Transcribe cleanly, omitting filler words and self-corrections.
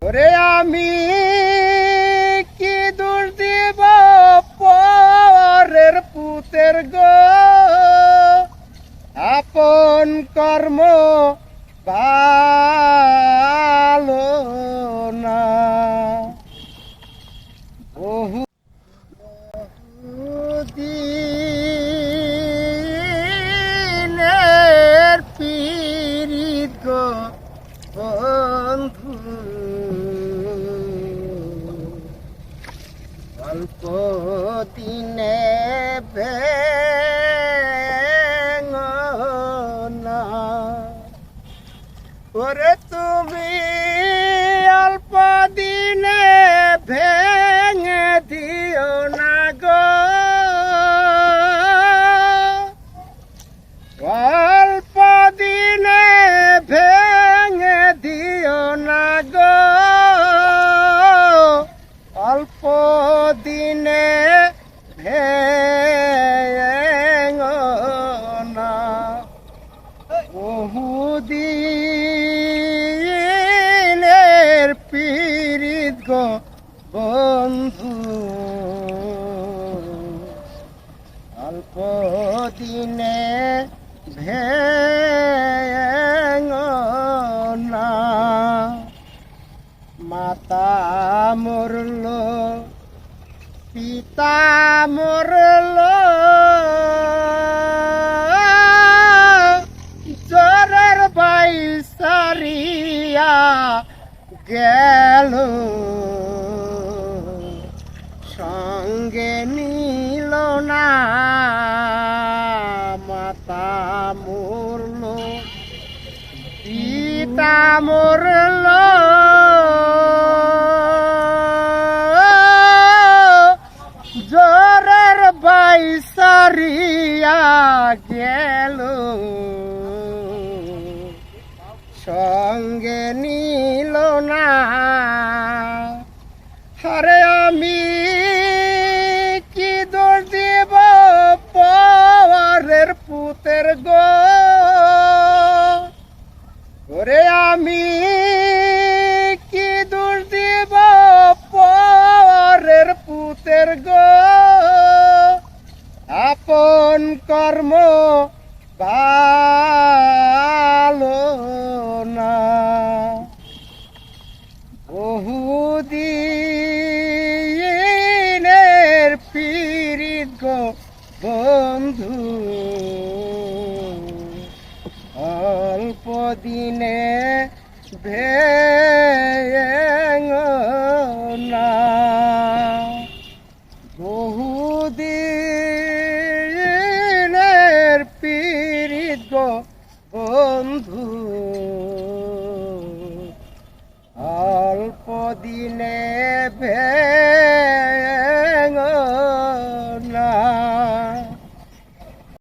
ওরে আমি কি দোষ দিব পরের পুতের গো, আপন কর্ম ভালো না। বহু দিনের পীড়িত গো বন্ধু, অল্প দিনে ভেঙনা। ওরে তুমি অল্প দিনে ভেঙে দিও না গো, অল্প দিনে ভেঙে দিও না গো, অল্প দিনে ভেঙনা। বহুদিনের পীড়িত গো বন্ধু, অল্প দিনে ভেঙনা। মাতা মরল, পিতা মরল, জোরের বাইসারিয়া গেল, সঙ্গে নিল না। মাতা মরল, পিতা মরল, জোরের বাইসারিয়া গেল, সঙ্গে নিল না। আরে আমি কি দোষ দিব পরের পুতের গো, ওরে আমি কি দোষ দিব পরের পুতের গো, আপন কর্ম ভালো না। বহুদিনের পীড়িত গো বন্ধু, অল্প দিনে ভেঙনা। বহুদিনের পীড়িত গো বন্ধু, অল্প দিনে